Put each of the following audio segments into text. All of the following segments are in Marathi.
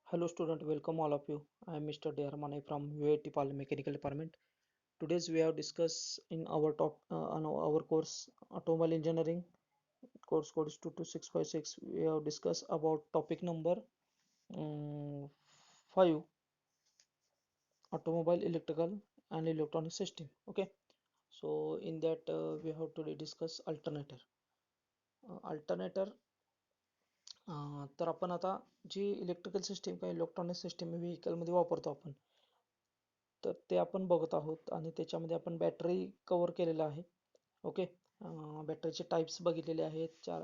Hello student, welcome all of you. I am Mr. Deharmane from UIT Mechanical Department. Today's we have discussed in our top on our course Automobile Engineering. Course code is 22656. We have discussed about topic number 5, Automobile Electrical and Electronic System. Okay, so in that we have today discuss alternator. Alternator तर आपण आता जी इलेक्ट्रिकल सिस्टीम किंवा इलेक्ट्रॉनिक सिस्टीम व्हेकलमध्ये वापरतो आपण, तर ते आपण बघत आहोत आणि त्याच्यामध्ये आपण बॅटरी कव्हर केलेला आहे. ओके, बॅटरीचे टाईप्स बघितलेले आहेत चार.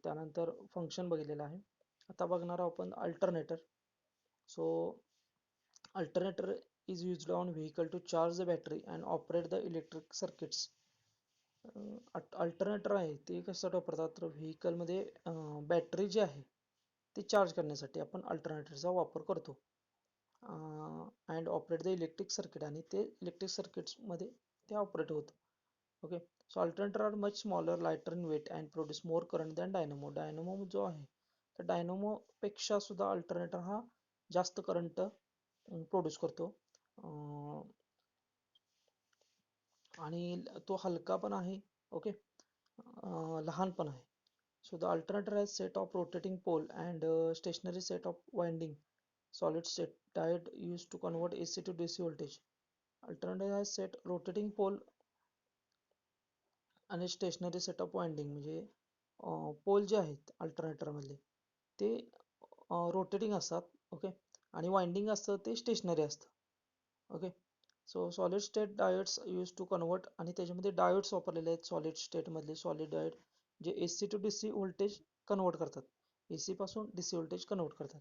त्यानंतर फंक्शन बघितलेलं आहे. आता बघणार आहोत आपण alternator. So alternator is used on vehicle to charge the battery and operate the electric circuits. Alternator आहे ते कशासाठी वापरतात तर व्हेकलमध्ये बॅटरी जी आहे ती चार्ज करण्यासाठी आपण अल्टरनेटरचा वापर करतो. And operate the electric circuit आणि ते इलेक्ट्रिक सर्किट्समध्ये ते ऑपरेट होतं. Okay, so alternator are much smaller, lighter in weight and produce more current than dynamo. Dynamo जो आहे तर डायनमोपेक्षा सुद्धा अल्टरनेटर हा जास्त करंट प्रोड्यूस करतो. आणि तो हलका पण आहे. ओके, लहान पण आहे. So the alternator has set of rotating pole and stationary set of winding solid state diode used to convert AC to DC voltage. Alternator has set rotating pole आणि स्टेशनरी सेटअप वाइंडिंग म्हणजे पोल जे आहेत अल्टरनेटर मधले ते रोटेटिंग असतात. ओके, आणि वाइंडिंग असतं ते स्टेशनरी असतं. Okay, so solid state diodes use to convert आणि त्याच्यामध्ये डायोड्स वापरलेले आहेत सॉलिड स्टेट मधले सॉलिड डायोड जे AC to DC voltage convert करतात, AC पासून DC व्होल्टेज कन्वर्ट करतात.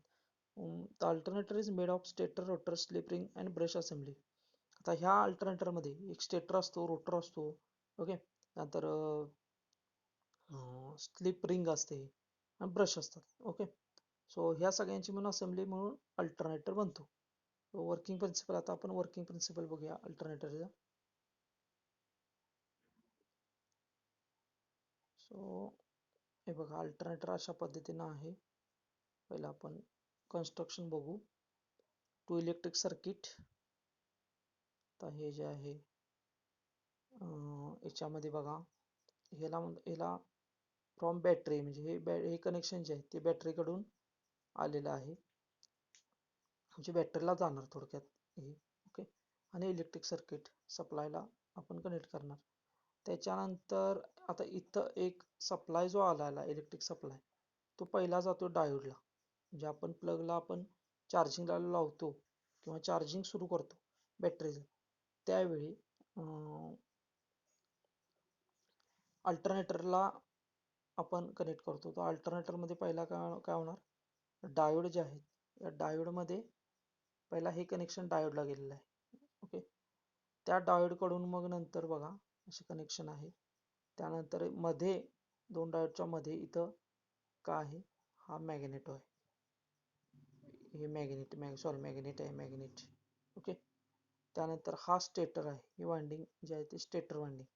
The alternator is made of stator, rotor, slip ring and brush assembly. आता ह्या अल्टरनेटर मध्ये एक स्टेटर असतो, रोटर असतो. ओके, नंतर स्लिप रिंग असते आणि ब्रश असतात. ओके, सो ह्या सगळ्यांची म्हणून असेंब्ली म्हणून अल्टरनेटर बनतो. वर्किंग प्रिन्सिपल, आता आपण वर्किंग प्रिन्सिपल बघूया अल्टरनेटरचा. सो हे बघा, अल्टरनेटर अशा पद्धतीनं आहे. पहिला आपण कन्स्ट्रक्शन बघू. To electric circuit. आता हे जे आहे याच्यामध्ये बघा, ह्याला फ्रॉम बॅटरी म्हणजे हे कनेक्शन जे आहे ते बॅटरीकडून आलेलं आहे, म्हणजे बॅटरीला जाणार थोडक्यात हे. ओके, आणि इलेक्ट्रिक सर्किट सप्लायला आपण कनेक्ट करणार. त्याच्यानंतर आता इथं एक सप्लाय जो आलेला इलेक्ट्रिक सप्लाय तो पहिला जातो डायोडला. म्हणजे आपण प्लगला आपण चार्जिंगला लावतो किंवा चार्जिंग सुरू करतो बॅटरीचं, त्यावेळी अल्टरनेटरला आपण कनेक्ट करतो. तर अल्टरनेटरमध्ये पहिला काय होणार, डायोड जे आहेत या डायोडमध्ये पहिला हे कनेक्शन डायोडला गेलेलं आहे. ओके, त्या डायोडकडून मग नंतर बघा असे कनेक्शन आहे. त्यानंतर मध्ये दोन डायोडच्या मध्ये इथं काय आहे, हा मॅग्नेटो आहे. हे मॅग्नेट आहे, मॅग्नेट. ओके, त्यानंतर हा स्टेटर आहे, हे वाइंडिंग जे आहे ते स्टेटर वाइंडिंग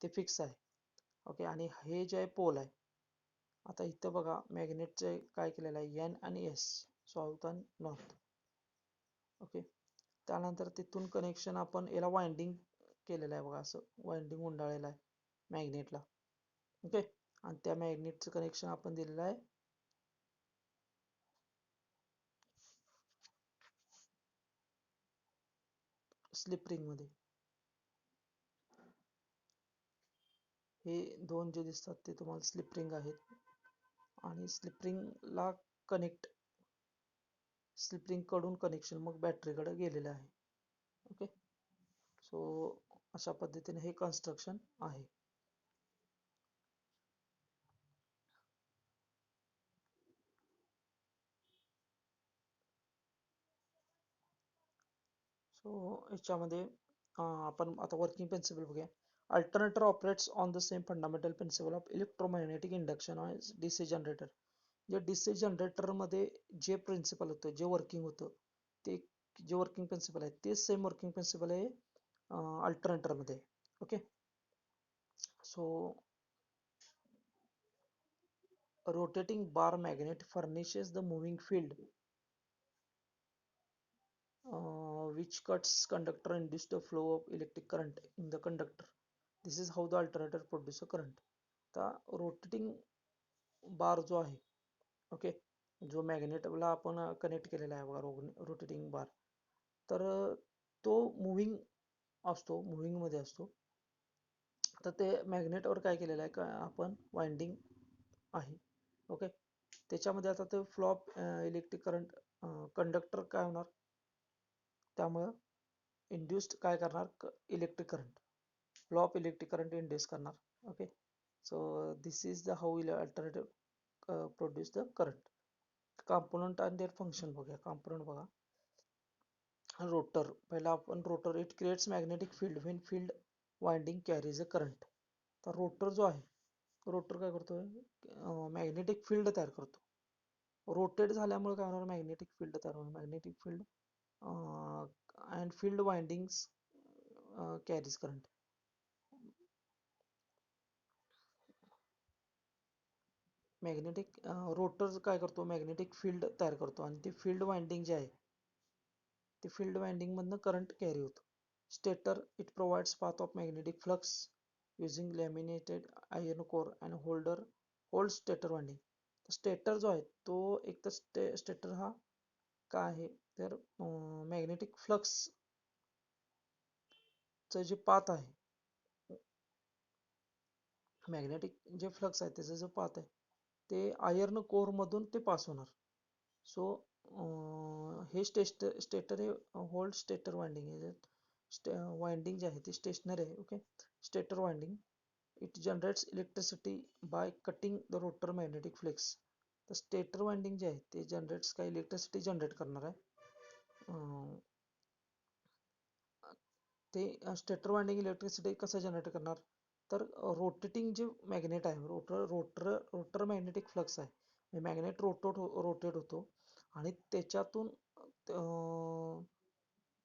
ते फिक्स आहे. ओके, आणि हे जे आहे पोल आहे. आता इथं बघा मॅग्नेटचे काय केलेलं आहे, एन आणि एस, साऊथ आणि नॉर्थ. ओके, त्यानंतर तिथून कनेक्शन आपण याला वाइंडिंग केलेलं आहे बघा, असं वाइंडिंग गुंडाळलेलं आहे मॅग्नेटला. ओके, आणि त्या मॅग्नेटचं कनेक्शन आपण दिलेलं आहे स्लिप रिंग मध्ये. हे दोन जे दिसतात ते तुम्हाला स्लिप रिंग आहेत आणि स्लिप रिंगला कनेक्ट, स्लिप रिंग कडून कनेक्शन मग बॅटरीकडे गेलेलं आहे. ओके, सो अशा पद्धतीने हे कन्स्ट्रक्शन आहे. सो याच्यामध्ये आपण आता वर्किंग प्रिन्सिपल बघूया. Alternator operates on the same fundamental principle of electromagnetic induction on DC generator. जे डीसी जनरेटरमध्ये जे प्रिन्सिपल होतं, जे वर्किंग होतं, ते जे वर्किंग प्रिन्सिपल आहे ते सेम वर्किंग प्रिन्सिपल आहे अल्टरनेटरमध्ये. Okay, so rotating bar magnet furnishes the moving field which cuts conductor induce the flow of electric current in the conductor. This is how the alternator produce a current. आता रोटेटिंग बार जो आहे, ओके, जो मॅग्नेटला आपण कनेक्ट केलेला आहे बघा रोटेटिंग बार, तर तो मुव्हिंग असतो, मुव्हिंगमध्ये असतो. तर ते मॅग्नेटवर काय केलेलं आहे का आपण वाइंडिंग आहे, ओके. त्याच्यामध्ये आता ते flow of electric current, conductor काय होणार, त्यामुळं इंड्युस्ड काय करणार, electric current, flow of electric current induce करणार, okay. So this is the how alternative produce the current. Component आणि देअर फंक्शन बघूया. कॉम्पोनंट बघा, रोटर, पहिला आपण rotor, it creates magnetic field when field winding carries a current. तर रोटर जो आहे, रोटर काय करतोय, मॅग्नेटिक फील्ड तयार करतो. रोटेट झाल्यामुळे काय होणार, मॅग्नेटिक फील्ड तयार होणार. Magnetic field and field windings carries current. Magnetic rotor काय करतो, मॅग्नेटिक फील्ड तयार करतो आणि ती फील्ड वाइंडिंग जी आहे, ती फील्ड वाइंडिंग मधनं करंट कॅरी होतो. Stator, it provides path of magnetic flux using laminated iron core and hold stator winding. Stator जो आहे तो एक तर स्टेटर हा काय आहे, तर मॅग्नेटिक फ्लक्स च जे पाथ आहे, मॅग्नेटिक जे फ्लक्स आहे त्याचा जो पाथ आहे ते आयर्न कोर मधून ते पास होणार. सो हे स्टेटर हे होल्ड स्टेटर वाइंडिंग आहे. वाइंडिंग जे आहे ते स्टेशनरी आहे, okay. Stator winding, it generates electricity by cutting the rotor magnetic flux. तर स्टेटर वाइंडिंग जे आहे ते जनरेट्स काय, इलेक्ट्रिसिटी जनरेट करणार आहे. ते स्टेटर वाइंडिंग इलेक्ट्रिसिटी कसं जनरेट करणार, तर रोटेटिंग जे मॅग्नेट आहे, रोटर मॅग्नेटिक फ्लक्स आहे, मॅग्नेट रोटेट होतो आणि त्याच्यातून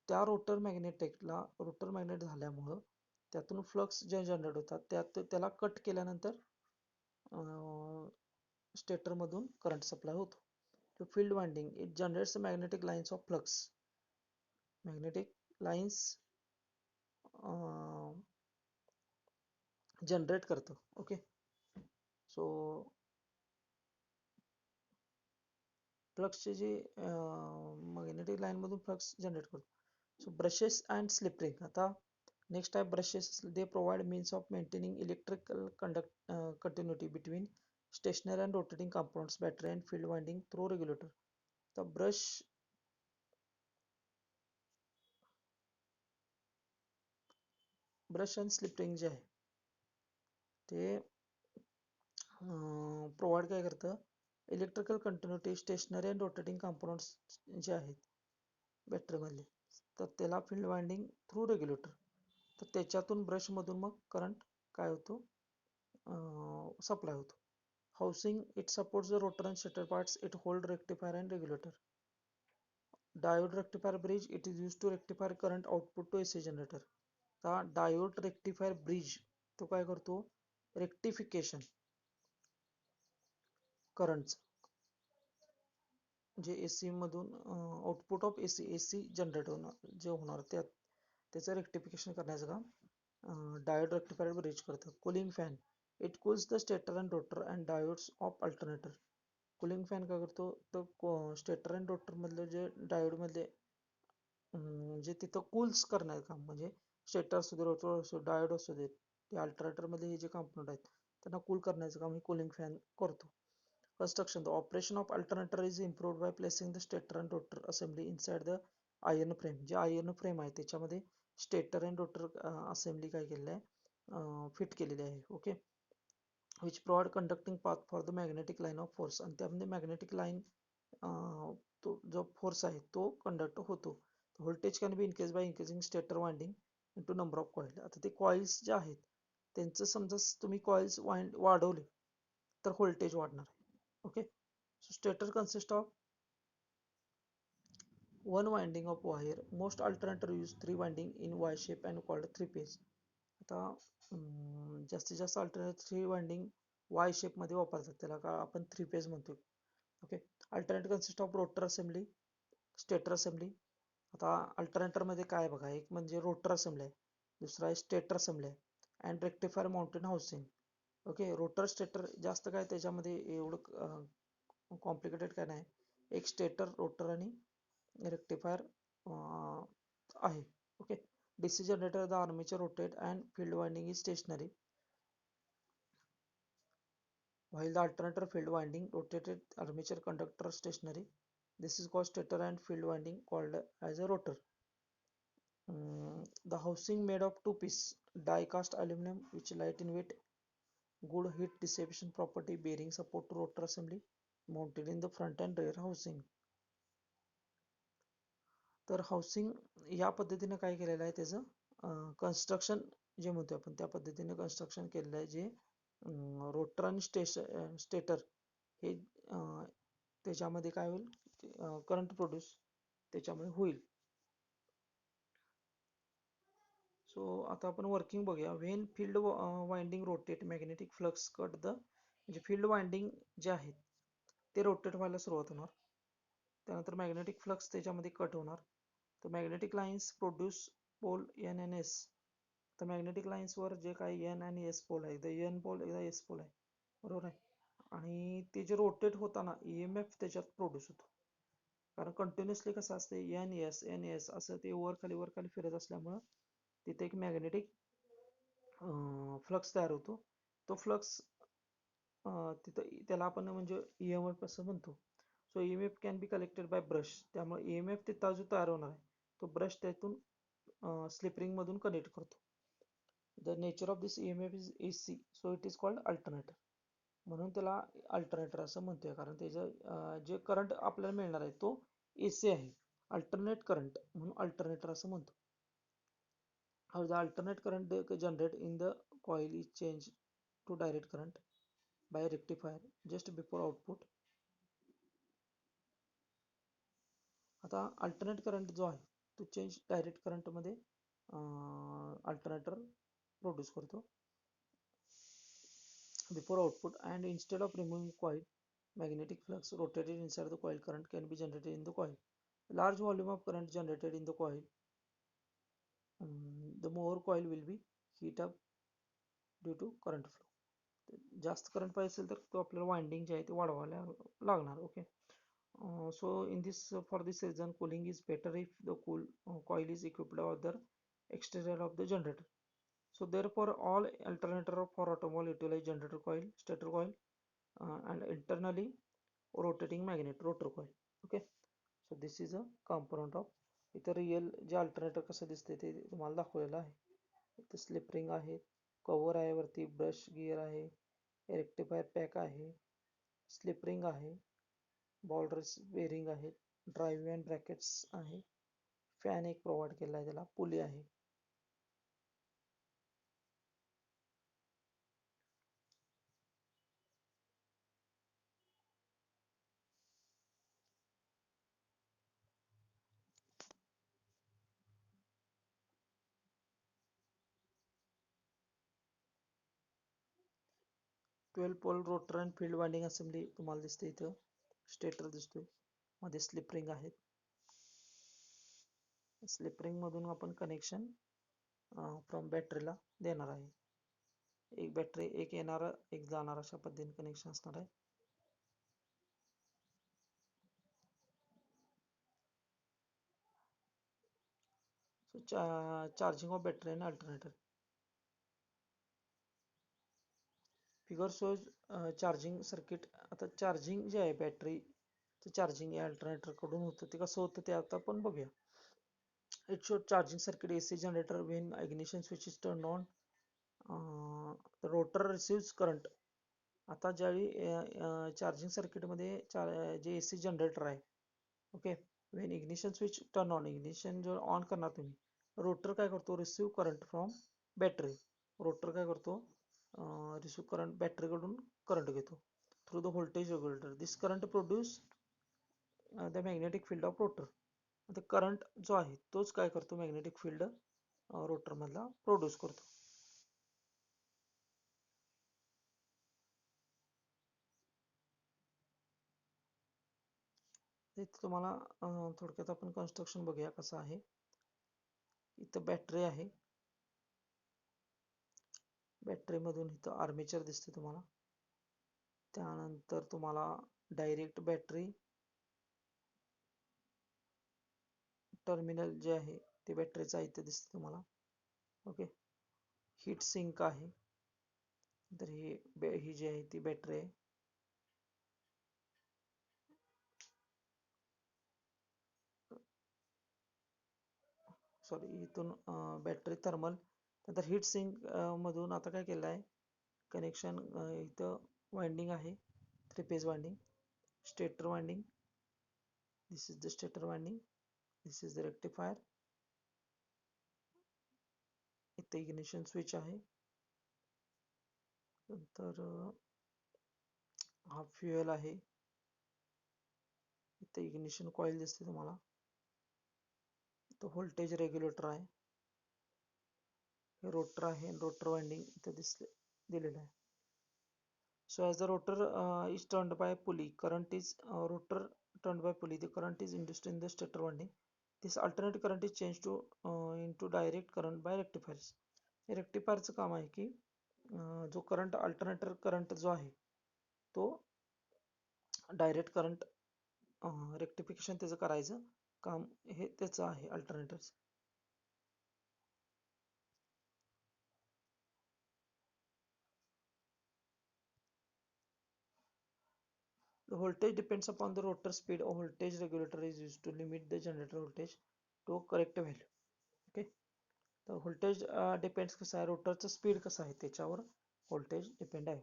त्या रोटर मॅग्नेट झाल्यामुळं त्यातून फ्लक्स जे जनरेट होतात त्याला कट केल्यानंतर स्टेटर मधून करंट सप्लाय होतो. तो field winding, it generates magnetic lines of flux. Magnetic lines generate करतं, ओके. सो फ्लक्सचे जे मॅग्नेटिक लाईन मधून फ्लक्स जनरेट करतो. So brushes and slip ring. आता नेक्स्ट आहे brushes. They provide means of maintaining electrical continuity between stationary and rotating compounds, battery and field winding through regulator. तर ब्रश अँड स्लिप रिंग जे आहे ते प्रोव्हाइड काय करतं, electrical continuity stationary and rotating components जे आहेत बॅटरीमधले, तर त्याला फील्ड वाइंडिंग थ्रू रेग्युलेटर. तर त्याच्यातून ब्रशमधून मग करंट काय होतो, सप्लाय होतो. Housing, it supports the rotor and stator parts, it hold rectifier and regulator. Diode rectifier bridge, it is use to rectifier current output to AC generator. आता डायोड रेक्टिफायर ब्रिज तो काय करतो, रेक्टिफिकेशन करंट जे एसी मधून आउटपुट ऑफ एसी जनरेट होणार, जे होणार त्याचं रेक्टिफिकेशन करण्याचं काम डायोड रेक्टिफायर ब्रिज करतं. Cooling fan, it cools the stator and rotor and diodes of alternator. Cooling fan काय करतो, तर स्टेटर अँड रोटर मधले जे डायोड मधले म्हणजे तिथं कूल्स करण्याचं काम, म्हणजे स्टेटर असू दे, रोटर असू दे, डायोड असू दे, ते अल्टरनेटर मध्ये हे जे कंपोनंट आहेत त्यांना कूल करण्याचं काम हे कूलिंग फॅन करतो. Construction, the operation of alternator is improved by placing the stator and rotor assembly inside the iron frame. जे iron frame आहे त्याच्यामध्ये स्टेटर अँड रोटर असेंब्ली काय केलेलं आहे, फिट केलेली आहे, okay. Which provide conducting path for the magnetic line of force. आणि त्यामध्ये मॅग्नेटिक लाईन तो जो फोर्स आहे तो कंडक्ट होतो. Voltage can be increase by increasing stator winding into number of coil. आता ते कॉइल्स जे आहेत त्यांचं समजा तुम्ही कॉइल्स वाढवले तर व्होल्टेज वाढणार आहे, okay. So stator consists of one winding of wire. Most alternator use three winding in Y shape and called three phase. आता जास्तीत जास्त alternator three winding Y shape मध्ये वापरतात, त्याला का आपण थ्री फेज म्हणतो, okay. Alternator consist of rotor assembly, stator assembly. आता अल्टरनेटरमध्ये काय आहे बघा, एक म्हणजे रोटर असेंबली आहे, दुसरा आहे स्टेटर असेंबली आहे and rectifier mountain housing. Okay, rotor stator जास्त काय त्याच्यामध्ये एवढं कॉम्प्लिकेटेड काय नाही. एक स्टेटर, रोटर आणि रेक्टिफायर आहे. Okay, DC generator, the armature rotate and field winding is stationary, while the alternator field winding rotated, armature conductor stationary. This is called stator and field winding called as a rotor. The housing made of two piece die cast aluminum which light in weight, good heat dissipation property, bearing support to rotor assembly, mounted in the front and rear housing. तर हाऊसिंग या पद्धतीने काय केलेलं आहे, त्याचं कन्स्ट्रक्शन जे म्हणतो आपण त्या पद्धतीने कन्स्ट्रक्शन केलेलं आहे, जे रोटर आणि स्टेटर हे त्याच्यामध्ये काय होईल, करंट प्रोड्यूस त्याच्यामुळे होईल. सो आता आपण वर्किंग बघूया. When field winding rotate magnetic flux cut the, म्हणजे फील्ड वाइंडिंग जे आहेत ते रोटेट व्हायला सुरुवात होणार, त्यानंतर मॅग्नेटिक फ्लक्स त्याच्यामध्ये कट होणार. तर magnetic lines produce pole N N S. तर मॅग्नेटिक लाईन्सवर जे काही एन आणि एस पोल आहे, एकदा एन पोल एकदा एस पोल आहे, बरोबर आहे. आणि ते जे रोटेट होताना EMF त्याच्यात प्रोड्यूस होतो, कारण कंटिन्युअसली कसं असते एन एस असं ते वर खाली फिरत असल्यामुळं तिथे एक मॅग्नेटिक फ्लक्स तयार होतो. तो फ्लक्स तिथं त्याला आपण म्हणजे EMF असं म्हणतो. So EMF can be collected by brush. त्यामुळे EMF तिथं जो तयार होणार आहे तो ब्रश त्यातून स्लिप रिंग मधून कनेक्ट करतो. The nature of this EMF is AC, so it is called alternator. म्हणून त्याला अल्टरनेटर असं म्हणतोय, कारण त्याचं जे करंट आपल्याला मिळणार आहे तो AC आहे, अल्टरनेट करंट, म्हणून अल्टरनेटर असं म्हणतो. How the alternate current generated in the coil is changed to direct current by a rectifier just before output. आता अल्टरनेट करंट जो आहे तो चेंज डायरेक्ट करंट मध्ये अल्टरनेटर प्रोड्यूस करतो before output, and instead of removing coil, magnetic flux rotated inside the coil, current can be generated in the coil. Large volume of current generated in the coil, the more coil will be heat up due to current flow. जास्त करंट पाहिजे असेल तर तो आपल्याला वाइंडिंग जे आहे ते वाढवायला लागणार. Okay, so in this for this reason cooling is better if the coil is equipped with the exterior of the generator. So therefore all alternator for automobile utilize generator coil, stator coil, and internally rotating magnet rotor coil. Okay, so this is a component of, इथं रिअल जे अल्टरनेटर कसं दिसते ते तुम्हाला दाखवलेलं आहे. इथं स्लिप रिंग आहे, कव्हर आहे, वरती ब्रश गिअर आहे, रेक्टिफायर पॅक आहे, स्लिप रिंग आहे, बॉल बेरिंग आहे, ड्राईव्ह अँड ब्रॅकेट्स आहे, फॅन एक प्रोव्हाइड केला आहे, त्याला पुली आहे. 12 pole rotor and field winding assembly तुम्हाला दिसते. इथं स्टेटर दिसतोय, मध्ये स्लिप रिंग आहेत. स्लिप रिंग मधून आपण कनेक्शन फ्रॉम बॅटरीला देणार आहे. एक बॅटरी, एक येणार एक जाणार, अशा पद्धतीने कनेक्शन असणार आहे. सो चार्जिंग ऑफ बॅटरी आणि alternator. Figure shows charging circuit. आता चार्जिंग जे आहे बॅटरीचं चार्जिंग या अल्टरनेटर कडून होतं, ते कसं होतं ते आता आपण बघूया. It shows charging circuit AC generator when ignition switch is turn on, rotor receives current. आता ज्यावेळी चार्जिंग सर्किटमध्ये जे AC जनरेटर आहे, okay, when ignition switch turn on, ignition जो ऑन करणार तुम्ही, रोटर काय करतो, receive current from battery. Rotor काय करतो, रिसिव्ह करंट बॅटरीकडून करंट घेतो through the voltage regulator. This current produce the magnetic field of rotor. आता करंट जो आहे तोच काय करतो, मॅग्नेटिक फील्ड रोटर मधला प्रोड्यूस करतो. इथे तुम्हाला थोडक्यात आपण कन्स्ट्रक्शन बघूया कसं आहे. इथं बॅटरी आहे, बॅटरी मधून इथं आर्मेचर दिसते तुम्हाला. त्यानंतर तुम्हाला डायरेक्ट बॅटरी टर्मिनल जे आहे ते बॅटरीचा इथे दिसते तुम्हाला. ओके, हीट सिंक आहे, तर ही जी आहे ती बॅटरी आहे. सॉरी, इथून बॅटरी थर्मल. नंतर हीट सिंक मधून आता काय केलं आहे कनेक्शन, इथं वाइंडिंग आहे, 3 phase winding, stator winding. This is the stator winding, this is the rectifier. इथे इग्निशन स्विच आहे. नंतर हा फ्युएल आहे. इथे इग्निशन कॉइल दिसते तुम्हाला. तो व्होल्टेज रेग्युलेटर आहे. हे रोटर आहे, रोटर वाइंडिंग इथे दिलेलं आहे. So as the rotor is turned by pulley, current is rotor turned by pulley, the current is induced in the stator winding. This alternate current is changed to into direct current by rectifiers. हे रेक्टिफायरचं काम आहे की जो करंट अल्टरनेटर करंट जो आहे तो डायरेक्ट करंट रेक्टिफिकेशन त्याचं करायचं काम हे त्याचं आहे अल्टरनेटरचं. The voltage depends upon the rotor speed. A voltage regulator is used to limit the generator voltage to correct value. Okay, तर व्होल्टेज डिपेंड्स कसं आहे, रोटरचं स्पीड कसं आहे त्याच्यावर व्होल्टेज डिपेंड आहे.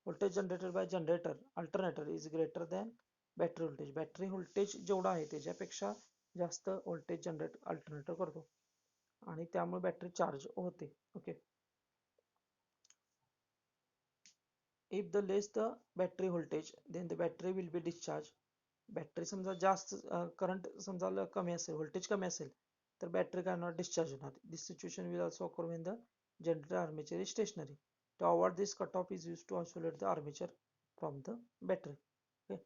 Voltage generated by generator alternator is greater than battery voltage. Battery voltage जेवढा आहे त्याच्यापेक्षा जास्त व्होल्टेज जनरेट अल्टरनेटर करतो आणि त्यामुळे बॅटरी चार्ज होते. Okay, if the less the battery voltage then the battery will be discharge. Battery समजा जास्त करंट समजा कमी असेल, व्होल्टेज कमी असेल तर बॅटरी काय होणार, डिस्चार्ज होणार. This situation will also occur when the generator armature is stationary. To avoid this cut off is use to isolate the armature from the battery. Okay,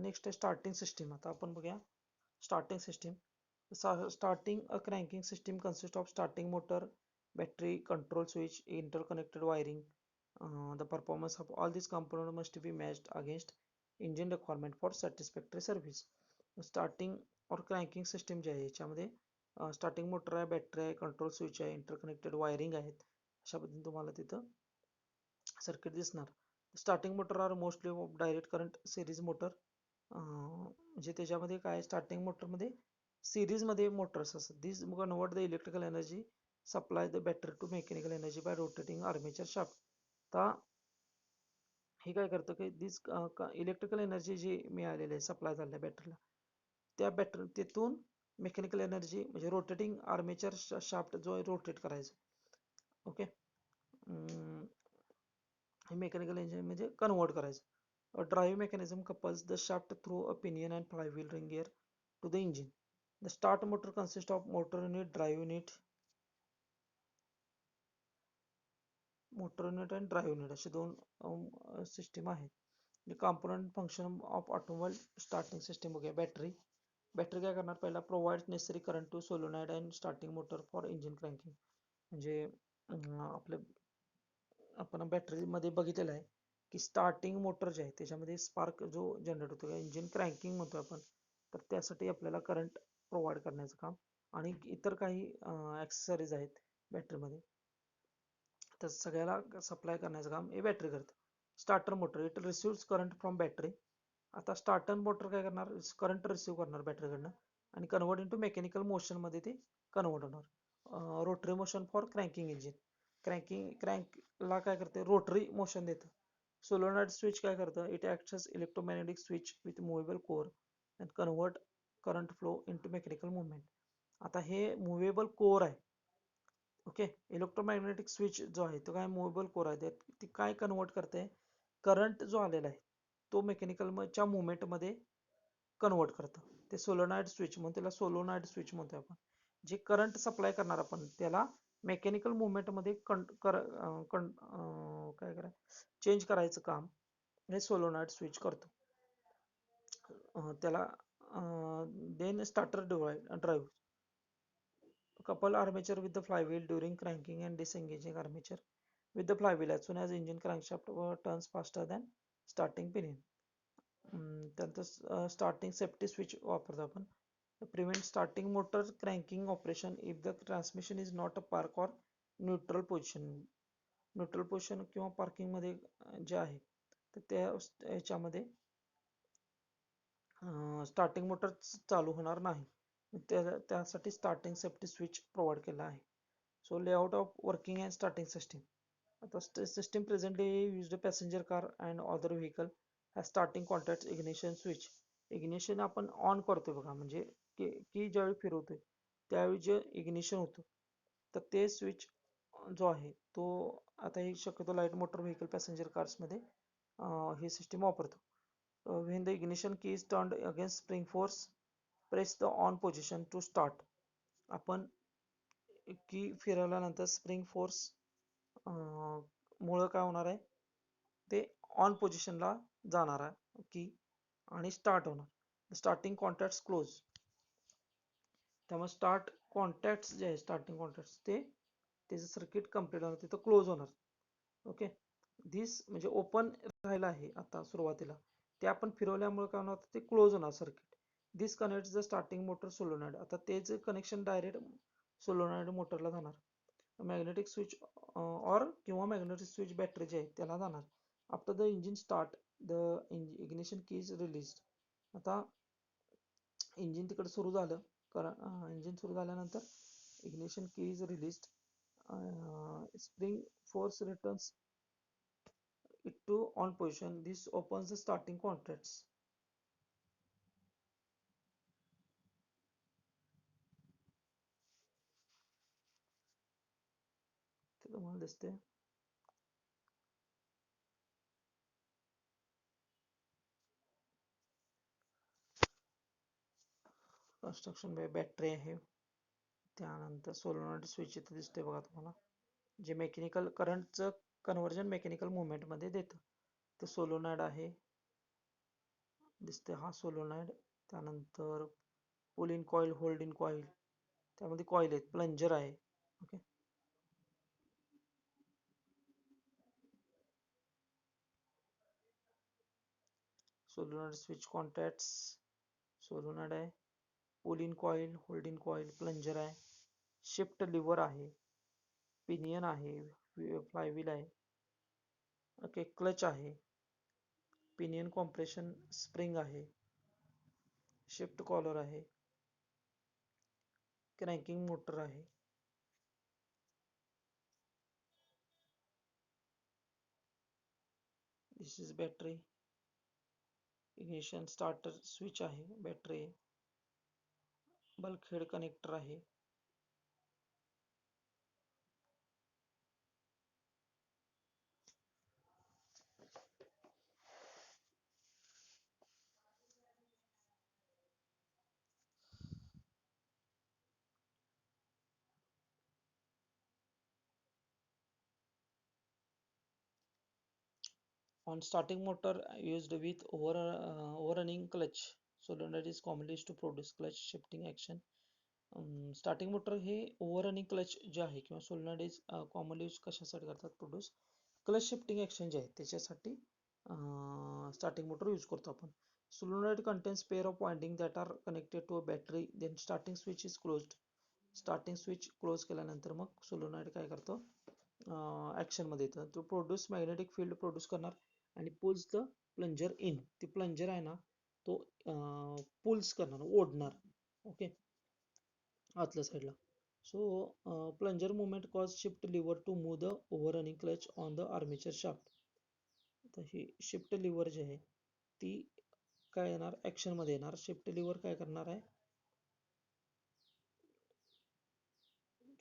next आहे स्टार्टिंग सिस्टीम. आता आपण बघूया starting system. Starting a cranking system consists of starting motor, battery, control switch, interconnected wiring. The performance of all these components must be matched against engine requirement for satisfactory service. Starting or cranking system जे आहे याच्यामध्ये स्टार्टिंग मोटर आहे, बॅटरी आहे, कंट्रोल स्विच आहे, इंटरकनेक्टेड वायरिंग आहेत. अशा पद्धतीने तुम्हाला तिथं सर्किट दिसणार. Starting motor are mostly of direct current series motor. म्हणजे त्याच्यामध्ये काय, स्टार्टिंग मोटरमध्ये सिरीजमध्ये मोटर्स असतात. This convert the electrical energy supply the battery to mechanical energy by rotating armature shaft. आता हे काय करतं की दिस इलेक्ट्रिकल एनर्जी जी मिळालेली आहे सप्लाय झालेल्या बॅटरीला, त्या बॅटरी तिथून मेकॅनिकल एनर्जी म्हणजे रोटेटिंग आर्मेचर शाफ्ट जो आहे रोटेट करायचं. ओके, हे मेकॅनिकल इंजिन म्हणजे कन्वर्ट करायचं. Drive mechanism couples the shaft through a pinion and flywheel ring gear to the engine. The start motor consist of motor unit, drive unit, आणि ड्राईव्ह युनिट असे दोन सिस्टीम आहेत. Component function of automobile starting system बघूया. बॅटरी. बॅटरी काय करणार, पहिला provide necessary current to solenoid and starting motor for engine cranking. म्हणजे आपलं आपण बॅटरीमध्ये बघितलेलं आहे की स्टार्टिंग मोटर जे आहे त्याच्यामध्ये स्पार्क जो जनरेट होतो, इंजिन क्रँकिंग म्हणतो आपण, तर त्यासाठी आपल्याला करंट प्रोव्हाइड करण्याचं काम आणि इतर काही ॲक्सेसरीज आहेत बॅटरीमध्ये, तर सगळ्याला सप्लाय करण्याचं काम हे बॅटरी करते. Starter motor it receive current from battery. आता स्टार्टर मोटर काय करणार, करंट रिसिव्ह करणार बॅटरीकडनं आणि कन्वर्ट इंटू मेकॅनिकल मोशनमध्ये ते कन्वर्ट होणार. Rotary motion for cranking engine. क्रँकला काय करते, रोटरी मोशन देतं. सोलोनॉइड स्विच काय करतं, it acts electromagnetic switch with movable core and convert current flow into mechanical movement. आता हे मुव्हेबल कोअर आहे. ओके, इलेक्ट्रोमॅग्नेटिक स्विच जो आहे तो काय मुव्हेबल कोअर आहे, ती काय कन्वर्ट करते, करंट जो आलेला आहे तो मेकॅनिकलच्या मुवमेंटमध्ये कन्वर्ट करतं. ते सोलोनॉइड स्विच म्हणून त्याला सोलोनॉइड स्विच म्हणतोय आपण. जे करंट सप्लाय करणार आपण त्याला मेकॅनिकल मुवमेंटमध्ये काय करा चेंज करायचं काम हे सोलोनॉइड स्विच करतो. त्याला uh, then starter drive. Couple armature with the flywheel during cranking and disengaging armature with the flywheel as soon as engine crankshaft turns faster than starting pinion. त्यानंतर starting safety switch वापरतो आपण. Prevent starting motor cranking operation if the transmission is not a park or neutral position. Neutral position किंवा पार्किंग मध्ये जे आहे तर त्या याच्यामध्ये स्टार्टिंग मोटर चालू होणार नाही. त्यासाठी स्टार्टिंग सेफ्टी स्विच प्रोव्हाइड केला आहे. So layout of working and starting system. आता system presently used passenger car and other vehicle has starting contact ignition switch. Ignition आपण ऑन करतोय बघा, म्हणजे की ज्यावेळी फिरवतोय त्यावेळी जे इग्निशन होतं तर ते स्विच जो आहे तो आता हे शक्यतो लाईट मोटर व्हेकल पॅसेंजर कार्समध्ये ही सिस्टीम वापरतो. When the ignition key is turned against spring force, press the on position to start. आपण की फिरवल्यानंतर स्प्रिंग फोर्स मुळे काय होणार आहे, ते ऑन पोझिशनला जाणार आहे की आणि स्टार्ट होणार. Starting contact close. त्यामुळे स्टार्ट कॉन्टॅक्ट जे आहे स्टार्टिंग कॉन्टॅक्ट ते त्याचं सर्किट कम्प्लीट होणार, तिथं क्लोज होणार. ओके. दिस म्हणजे ओपन राहिलं आहे आता सुरुवातीला, ते आपण फिरवल्यामुळे काय होणार, ते क्लोज होणार circuit. This connect the starting motor solenoid. आता तेच कनेक्शन डायरेक्ट सोलोनॉइड मोटरला जाणार. मॅग्नेटिक स्विच और किंवा मॅग्नेटिक स्विच बॅटरी जे आहे त्याला जाणार. After the engine start the ignition की इज रिलीज. आता इंजिन तिकडे सुरू झालं, इंजिन सुरू झाल्यानंतर इग्निशन की is release. Spring force returns it to on position. This opens the starting contacts. ते तुम्हाला दिसते. कन्स्ट्रक्शन बॅटरी आहे, त्यानंतर सोलोनॉइड स्विच इथे दिसते बघा तुम्हाला, जे मेकॅनिकल करंटचं कन्व्हर्जन मेकॅनिकल मुवमेंट मध्ये देतं. ते सोलोनॉइड आहे दिसते, हा सोलोनॉइड. त्यानंतर pull in coil, hold in coil, त्यामध्ये कॉईल आहेत, प्लंजर आहे. Okay. Solenoid switch contacts, solenoid आहे, pull in coil, hold in coil, plunger आहे, शिफ्ट लिव्हर आहे, पिनियन आहे, फ्लायव्हील आहे. ओके. क्लच आहे, पिनियन कॉम्प्रेशन स्प्रिंग आहे, शिफ्ट कॉलर आहे, क्रँकिंग मोटर आहे. This is battery. Ignition starter switch आहे, बॅटरी आहे, बल्कहेड कनेक्टर आहे. On starting motor used with overrunning clutch, solenoid is commonly used to produce clutch shifting action. Starting motor हे ओव्हररनिंग क्लच जे आहे किंवा सोलोनॉइड इज कॉमनली यूज कशासाठी करतात, प्रोड्यूस क्लच शिफ्टिंग ॲक्शन जे आहे त्याच्यासाठी स्टार्टिंग मोटर यूज करतो आपण. Solenoid contains pair of winding that are connected to a battery, then starting switch is closed. Starting switch close केल्यानंतर मग सोलोनॉइड काय करतो, ॲक्शन मध्ये येतं. तो प्रोड्यूस मॅग्नेटिक फील्ड प्रोड्यूस करणार आणि पुल्स द प्लंजर इन. ती प्लंजर आहे ना तो पुल्स करणार, ओढणार. ओके. आतल्या साईडला. So plunger movement cause shift lever to move the overrunning clutch on the armature shaft. तर ही शिफ्ट लिव्हर जी आहे ती काय येणार, ऍक्शन मध्ये येणार. शिफ्ट लिव्हर काय करणार आहे,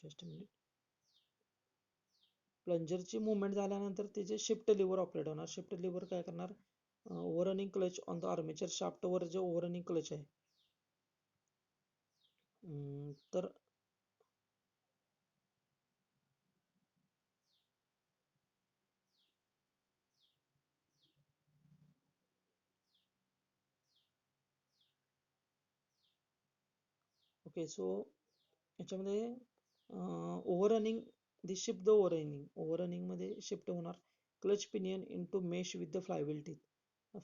जस्ट मिनिट. प्लंजरची मुवमेंट झाल्यानंतर त्याचे शिफ्ट लिव्हर ऑपरेट होणार. शिफ्ट लिव्हर काय करणार, overrunning clutch on the armature shaft वर जे ओव्हररनिंग क्लच आहे तर ओके. सो याच्यामध्ये overrunning, the shift the overrunning मध्ये शिफ्ट होणार clutch pinion in to mesh with the flywheel teeth.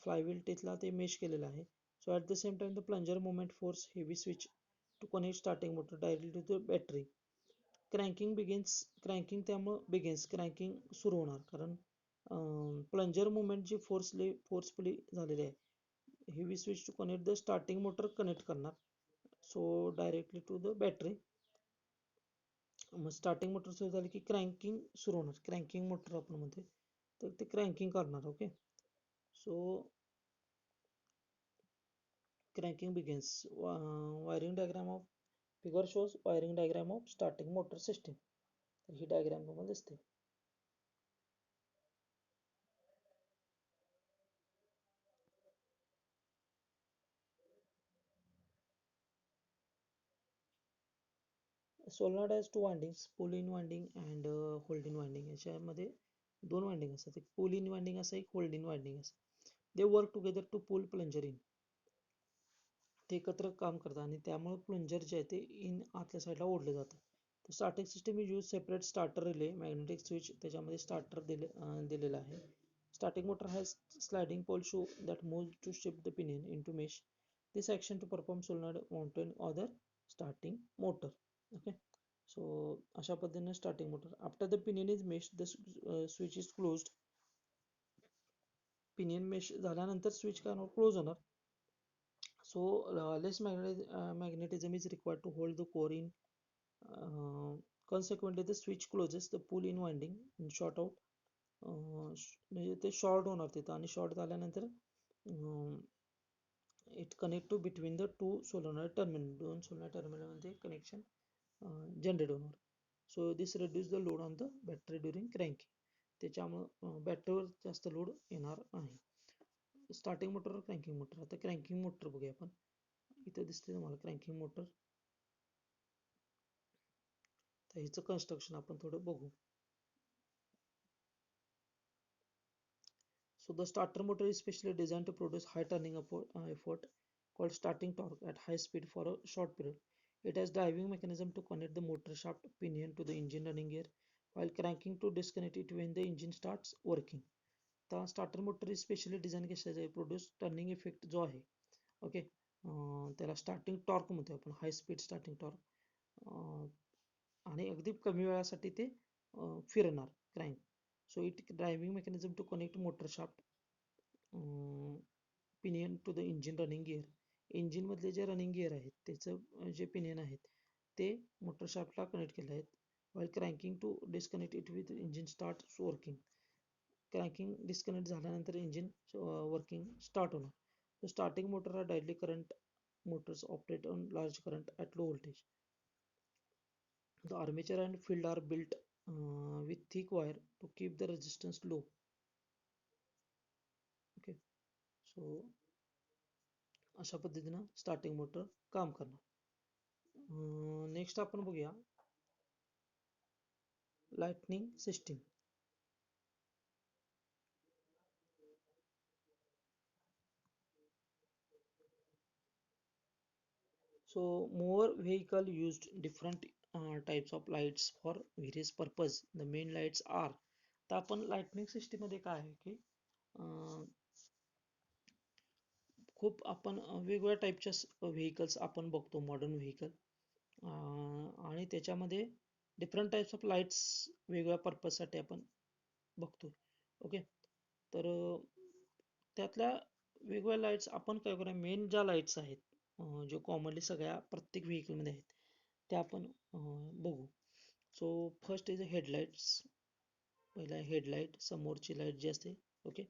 Flywheel टीथला ते मेश केलेलं आहे. So at the same time the plunger movement force heavy switch to connect starting motor directly to the battery. Cranking त्यामुळं बिगिन्स, क्रँकिंग सुरू होणार, कारण प्लंजर मुवमेंट जी फोर्सफुली झालेली आहे. Heavy switch to connect the starting motor connect करणार, so directly to the battery. मग स्टार्टिंग मोटर सुरू झाली की क्रँकिंग सुरू होणार, क्रँकिंग मोटर आपण म्हणते, तर ते क्रँकिंग करणार. Okay. So cranking begins. Wiring diagram of figure shows wiring diagram of starting motor system. तर ही डायग्राम तुम्हाला दिसते. Solenoid has two windings, pull in winding and hold in winding. याच्यामध्ये दोन वाइंडिंग असतात, एक पुल इन वाइंडिंग असं, एक होल्ड इन वाइंडिंग असं. They work together to pull plunger in. ते एकत्र काम करतात आणि त्यामुळे प्लंजर जे आहे ते इन आतल्या साईडला ओढलं जातं. तर starting system is use separate starter relay, magnetic switch त्याच्यामध्ये स्टार्टर दिलेला आहे. Starting motor has sliding pole shoe that move to shift the pinion in to mesh. This action to perform solenoid mountain other starting motor. Okay. So अशा पद्धतीने starting motor. After the pinion is mesh the switch is closed. Pinion mesh झाल्यानंतर स्विच काय होणार, क्लोज होणार. So less magnetism is required to hold the core in. Consequently, the switch closes, the pull in winding and short out. म्हणजे ते शॉर्ट होणार तिथं, आणि शॉर्ट झाल्यानंतर it connect to between the two solenoid terminal. दोन सोलनॉइड टर्मिनलमध्ये कनेक्शन जनरेट होणार. So this reduce the load on the battery during cranking. त्याच्यामुळं बॅटरीवर जास्त लोड येणार नाही. Starting motor, cranking motor. आता क्रँकिंग मोटर बघूया आपण. इथं दिसते तुम्हाला क्रँकिंग मोटर. तर हिचं कन्स्ट्रक्शन आपण थोडं बघू. So the starter motor is specially designed to produce high turning effort called starting torque at high speed for a short period. It has driving mechanism to connect the motor shaft pinion to the engine running gear while cranking to disconnect it when the engine starts working. The starter motor is specially designed कशाचे, produce turning effect जो आहे, ओके, त्याला स्टार्टिंग टॉर्क म्हणतो आपण, हाय स्पीड स्टार्टिंग टॉर्क, आणि अगदी कमी वेळासाठी ते फिरणार crank. So it driving mechanism to connect motor shaft pinion to the engine running gear. इंजिनमधले जे रनिंग गिअर आहेत त्याचं जे पिनियन आहेत ते मोटर शाफ्टला कनेक्ट केले आहेत. While cranking to disconnect it with engine start working. Cranking disconnect झाल्यानंतर इंजिन वर्किंग स्टार्ट होणार. So starting motor are directly current motors operate on large current at low voltage. The armature and field are built with thick wire to keep the resistance low. Okay. So अशा पद्धतीनं स्टार्टिंग मोटर काम करणार. नेक्स्ट आपण बघूया lightning system. So more vehicle used different types of lights for various purpose. The main lights are. तर आपण लाइटनिंग सिस्टीम मध्ये काय आहे की खूप आपण वेगवेगळ्या टाईपच्या व्हेकल्स आपण बघतो, मॉडर्न व्हेकल, आणि त्याच्यामध्ये डिफरंट टाईप्स ऑफ लाईट्स वेगवेगळ्या पर्पजसाठी आपण बघतो. ओके. तर त्यातल्या वेगवेगळ्या लाईट्स आपण काय करूया, मेन ज्या लाईट्स आहेत जो कॉमनली सगळ्या प्रत्येक व्हेकलमध्ये आहेत त्या आपण बघू. So first is headlights. पहिला हेडलाईट, समोरची लाईट जी असते, ओके,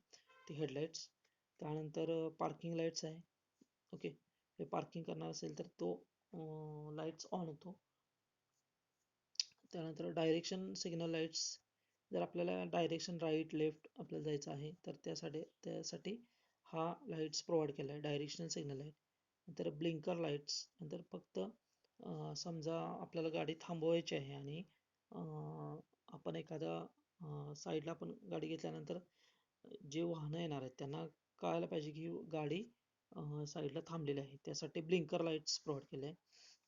ती हेडलाईट्स. त्यानंतर पार्किंग लाईट्स आहे. ओके, हे पार्किंग करणार असेल तर तो लाईट्स ऑन होतो. त्यानंतर डायरेक्शन सिग्नल लाईट्स. जर आपल्याला डायरेक्शन राईट लेफ्ट आपल्याला जायचं आहे तर त्यासाठी हा लाईट्स प्रोव्हाइड केला आहे, डायरेक्शनल सिग्नल लाईट. नंतर ब्लिंकर लाईट्स. नंतर फक्त समजा आपल्याला गाडी थांबवायची आहे आणि आपण एखादा साईडला आपण गाडी घेतल्यानंतर जे वाहनं येणार आहेत त्यांना कळायला पाहिजे की गाडी साईडला थांबलेली आहे, त्यासाठी ब्लिंकर लाईट्स प्रोव्हाइड केले आहे.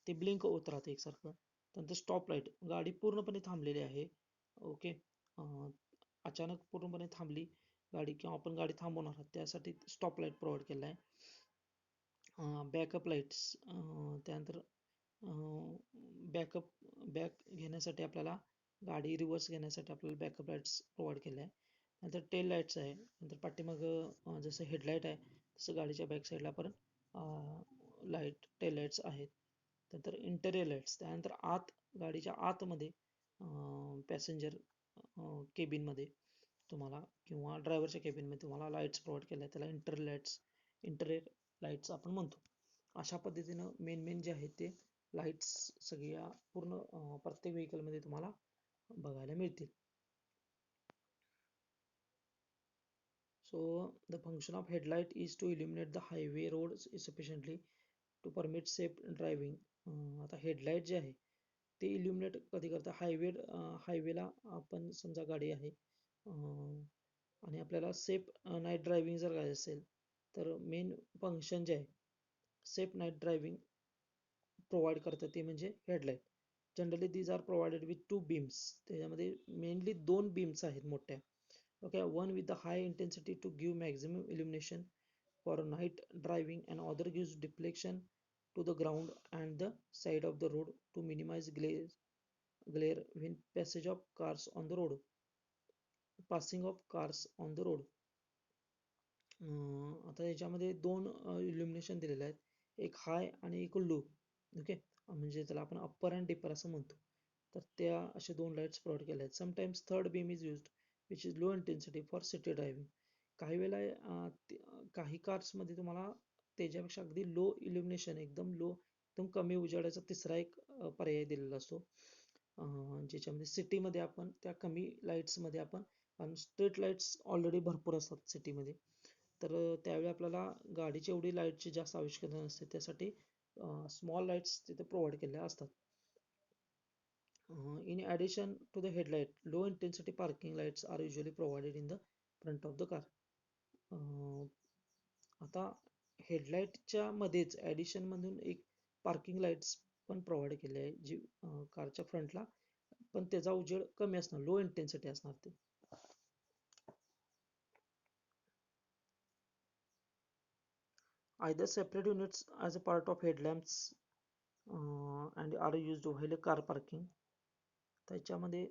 ते ब्लिंक होत राहते एकसारखं. त्यानंतर स्टॉप लाईट, गाडी पूर्णपणे थांबलेली आहे, ओके, अचानक पूर्णपणे थांबली गाडी किंवा आपण गाडी थांबवणार आहात त्यासाठी स्टॉप लाईट प्रोव्हाइड केला आहे. बॅकअप लाईट्स, त्यानंतर बॅकअप बॅक घेण्यासाठी आपल्याला गाडी रिव्हर्स घेण्यासाठी आपल्याला बॅकअप लाईट्स प्रोव्हाइड केल्या आहे. नंतर टेल लाईट्स आहे, नंतर पाठीमागं जसं हेडलाईट आहे तसं गाडीच्या बॅक साईडला पण लाईट टेल लाईट्स आहेत. नंतर इंटेरियर लाईट्स, त्यानंतर गाडीच्या आतमध्ये पॅसेंजर केबिनमध्ये तुम्हाला किंवा ड्रायव्हरच्या केबिनमध्ये तुम्हाला लाईट्स प्रोव्हाइड केल्या आहेत, त्याला इंटेरियर लाईट्स आपण म्हणतो. अशा पद्धतीनं मेन जे आहेत ते लाईट्स सगळ्या पूर्ण प्रत्येक व्हेकलमध्ये तुम्हाला बघायला मिळतील. So the function of headlight is to illuminate the highway roads sufficiently to permit safe driving. आता हेडलाईट जे आहे ते इल्युमिनेट कधी करतं, हायवेला आपण समजा गाडी आहे आणि आपल्याला सेफ नाईट ड्रायव्हिंग जर करायचं असेल तर मेन फंक्शन जे आहे सेफ नाईट ड्रायव्हिंग प्रोव्हाइड करतं ते म्हणजे headlight. Generally these are provided with 2 beams, त्याच्यामध्ये मेनली 2 बीम्स आहेत मोठ्या, okay, one with the high intensity to give maximum illumination for night driving and other gives deflection to the ground and the side of the road to minimize glare when passing of cars on the road. आता याच्यामध्ये 2 इल्युमिनेशन दिलेले आहेत, एक हाय आणि एक लो, ओके, म्हणजे त्याला आपण अप्पर अँड डिपर असं म्हणतो. तर त्या असे 2 लाईट्स प्रोव्हाइड केल्या आहेत. Sometimes third beam is used which is low intensity for city driving. काही वेळेला काही कार्समध्ये तुम्हाला त्याच्यापेक्षा अगदी लो इल्युमिनेशन, एकदम कमी उजेडाचा तिसरा एक पर्याय दिलेला असतो, ज्याच्यामध्ये सिटीमध्ये आपण त्या कमी लाईट्समध्ये आपण, कारण स्ट्रीट लाईट्स ऑलरेडी भरपूर असतात सिटीमध्ये, तर त्यावेळी आपल्याला गाडीची एवढी लाईटची जास्त आवश्यकता नसते, त्यासाठी स्मॉल लाईट्स तिथे प्रोव्हाइड केल्या असतात. In addition to the headlight, low intensity parking lights are usually provided in the front of the car. आता हेडलाईटच्या मध्येच ॲडिशनमधून एक पार्किंग लाईट्स पण प्रोव्हाइड केले आहे, जी कारच्या फ्रंटला, पण त्याचा उजेड कमी असणार, लो इंटेन्सिटी असणार ते. Either separate units as a part of headlamps and are used while car parking. त्याच्यामध्ये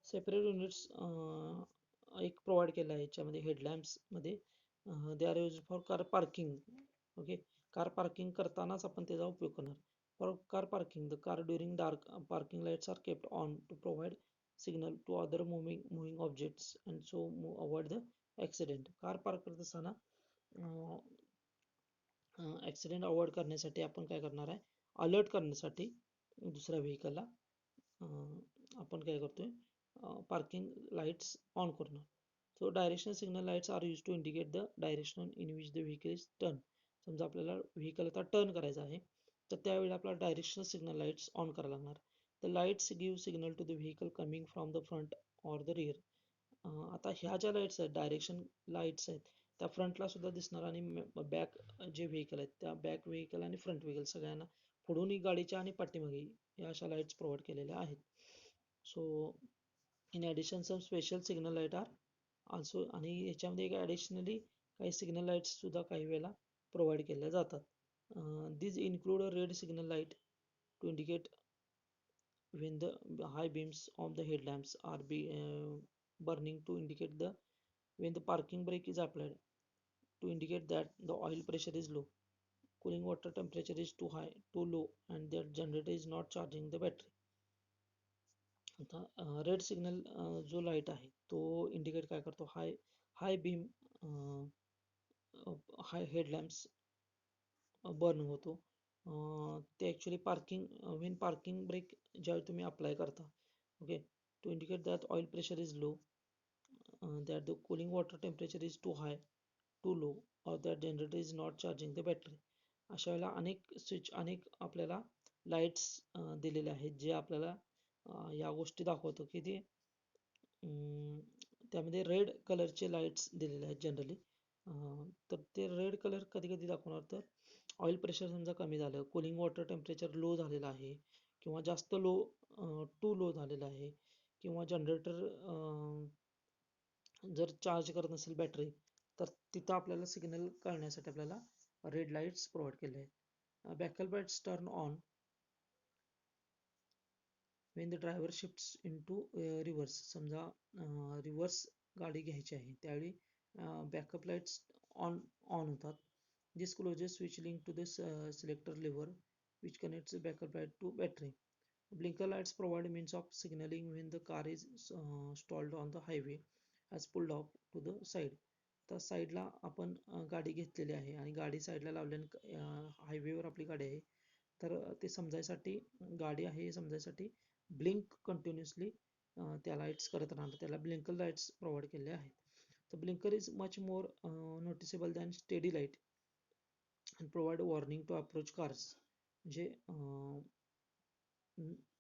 सेपरेट युनिट्स एक प्रोव्हाइड केलं आहे याच्यामध्ये हेडलॅम्प्समध्ये, they are use for car parking, okay, car parking करतानाच आपण त्याचा उपयोग करणार. For car parking the car during dark parking lights are kept on to provide signal to other moving objects and so avoid the accident. Car park करत असताना ॲक्सिडेंट अवॉइड करण्यासाठी आपण काय करणार आहे, अलर्ट करण्यासाठी दुसऱ्या व्हेकलला आपण काय करतोय, पार्किंग लाईट्स ऑन करणार. So directional signal lights are use to indicate the direction in which the vehicle is turn. समजा आपल्याला व्हेकल आता टर्न करायचं आहे तर त्यावेळी आपल्याला डायरेक्शनल सिग्नल लाईट्स ऑन करायला लागणार. The lights give signal to the vehicle coming from the front or the rear. आता ह्या ज्या लाईट्स आहेत, डायरेक्शन लाईट्स आहेत, त्या फ्रंटला सुद्धा दिसणार आणि बॅक जे व्हेकल आहेत त्या बॅक व्हेकल आणि फ्रंट व्हेकल सगळ्यांना पुढूनही गाडीच्या आणि पाठीमागे या अशा लाईट्स प्रोव्हाइड केलेल्या आहेत. So in addition some special signal light are also, आणि ह्याच्यामध्ये एक ॲडिशनली काही सिग्नल लाईट्स सुद्धा काही वेळेला प्रोव्हाइड केल्या जातात. This include a red signal light to indicate when the high beams of the headlamps are burning to indicate when the parking brake is applied, to indicate that the oil pressure is low, cooling water temperature is too high, too low, and that generator is not charging the battery. आता रेड सिग्नल जो लाईट आहे तो इंडिकेट काय करतो, हाय बीम हाय हेडलॅम्प्स बर्न होतो. ते ॲक्च्युली वेन पार्किंग ब्रेक ज्यावेळी तुम्ही अप्लाय करता, okay, to indicate that oil pressure is low, that the cooling water temperature is too high, too low, or that generator is not charging the battery. अशा वेळेला अनेक आपल्याला लाईट्स दिलेले आहेत जे आपल्याला या गोष्टी दाखवतो की ते त्यामध्ये रेड कलरचे लाईट्स दिलेले आहेत जनरली. तर ते रेड कलर कधी कधी दाखवणार तर ऑइल प्रेशर समजा कमी झालं, कुलिंग वॉटर टेम्परेचर लो झालेलं आहे किंवा जास्त लो, टू लो झालेलं आहे, किंवा जनरेटर जर चार्ज करत नसेल बॅटरी, तर तिथं आपल्याला सिग्नल कळण्यासाठी आपल्याला रेड लाईट्स प्रोव्हाइड केले आहेत. Backup lights turn on when the driver shifts into reverse. समजा रिव्हर्स गाडी घ्यायची आहे त्यावेळी बॅकअप लाईट्स ऑन ऑन होतात. This closes switch link to this selector lever which connects the backup light to battery. Blinker lights provide means of signaling when the car is stalled on the highway has pulled off to the side. तर साईडला आपण गाडी घेतलेली आहे आणि गाडी साईडला लावल्याने हायवेवर आपली गाडी आहे, तर ते समजायसाठी, गाडी आहे हे समजायसाठी ब्लिंक कंटिन्युअसली त्या लाईट्स करत राहणार, त्याला ब्लिंकर लाईट्स प्रोव्हाइड केले आहेत. तर blinker is much more noticeable than steady light and provide warning to approach cars. म्हणजे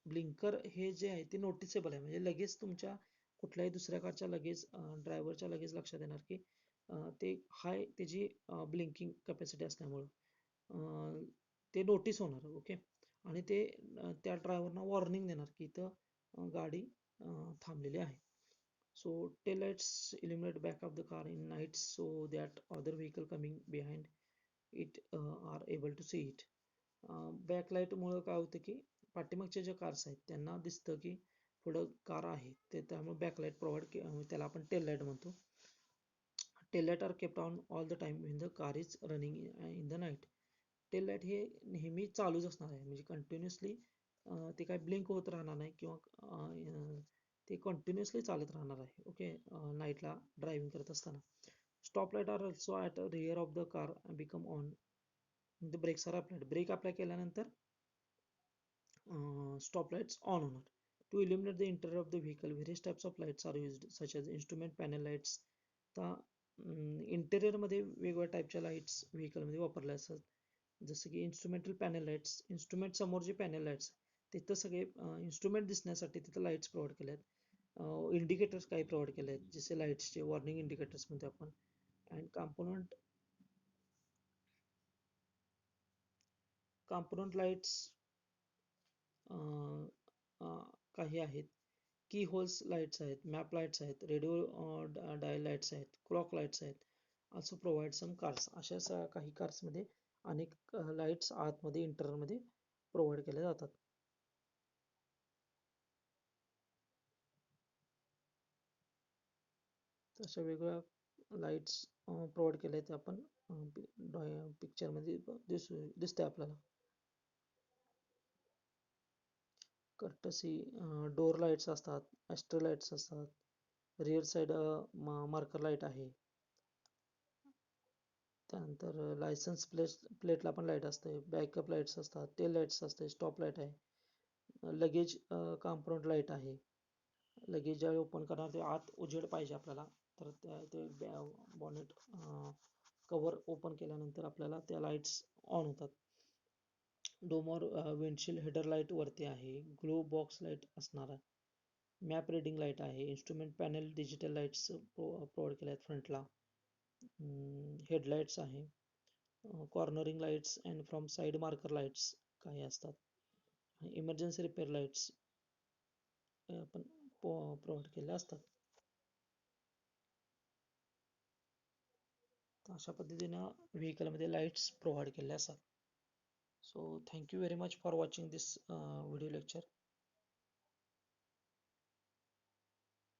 ब्लिंकर हे जे आहे ते नोटिसेबल आहे, म्हणजे लगेच तुमच्या कुठल्याही दुसऱ्या कारच्या लगेच ड्रायव्हरच्या लगेच लक्षात येणार की ते हाय त्याची ब्लिंकिंग कॅपॅसिटी असल्यामुळं ते नोटीस होणार. ओके. आणि ते त्या ड्रायव्हरना वॉर्निंग देणार की इथं गाडी थांबलेली आहे. So tail lights illuminate back of the car in night so that other vehicle coming behind it are able to see it. बॅकलाईटमुळं काय होतं की पाठीमागच्या ज्या कार्स आहेत त्यांना दिसतं की पुढं कार आहे, ते त्यामुळे बॅकलाईट प्रोव्हाइड, त्याला आपण टेल लाईट म्हणतो. Tail light are kept on all the time when the car is running in the night. Tail light हे नेहमी चालूच असणार आहे, म्हणजे कंटिन्युअसली ते काय ब्लिंक होत राहणार नाही किंवा ते कंटिन्युअसली चालत राहणार आहे. ओके. नाईटला ड्रायव्हिंग करत असताना. Stop light are also at rear of the car become on the brakes are applied. Brake apply केल्यानंतर stop lights on होणार. To illuminate the interior of the vehicle, various types of lights are used, such as instrument panel lights. तर इंटेरियर मध्ये वेगवेगळ्या टाईपच्या लाईट्स व्हेकलमध्ये वापरल्या असतात, जसं की इन्स्ट्रुमेंटल पॅनल लाईट्स. इन्स्ट्रुमेंट समोर जे पॅनल लाईट्स तिथं सगळे इन्स्ट्रुमेंट दिसण्यासाठी तिथं लाईट्स प्रोव्हाइड केल्या आहेत. इंडिकेटर्स काही प्रोव्हाइड केले आहेत, जसे लाईट्सचे वॉर्निंग इंडिकेटर्स म्हणतो आपण. अँड कॉम्पोनंट लाईट्स काही आहेत. की होल्स लाईट्स आहेत, मॅप लाईट्स आहेत, रेडिओ डायल लाईट्स आहेत, क्लॉक लाईट्स आहेत. ऑल्सो प्रोव्हाइड सम कार्स. अशा काही कार्समध्ये अनेक लाईट्स आतमध्ये इंटरनलमध्ये प्रोव्हाइड केल्या जातात. अशा वेगवेगळ्या लाईट्स प्रोव्हाइड केल्या आहेत, आपण पिक्चरमध्ये दिसते आपल्याला. कर्टसी डोर लाईट्स असतात, ॲस्ट्रो लाईट्स असतात, रिअर साईड मार्कर लाईट आहे. त्यानंतर लायसन्स प्लेटला पण लाईट असते, बॅकअप लाईट्स असतात, टेल लाईट्स असते, स्टॉप लाईट आहे, लगेज कॉम्पोनंट लाईट आहे. लगेज ज्यावेळी ओपन करणार ते आत उजेड पाहिजे आपल्याला, तर ते बॉनेट कवर ओपन केल्यानंतर आपल्याला त्या लाईट्स ऑन होतात. डोमर विंडशील्ड हेडर लाईट वरती आहे, ग्लो बॉक्स लाईट असणार आहे, मॅप रिडिंग लाईट आहे, instrument panel digital lights provide केल्या आहेत फ्रंटला, हेडलाईट्स आहे, cornering lights and from side marker lights काही असतात, इमर्जन्सी रिपेअर लाईट्स आपण प्रोव्हाइड केल्या असतात. अशा पद्धतीनं व्हेकलमध्ये लाईट्स प्रोव्हाइड केल्या असतात. So thank you very much for watching this video lecture.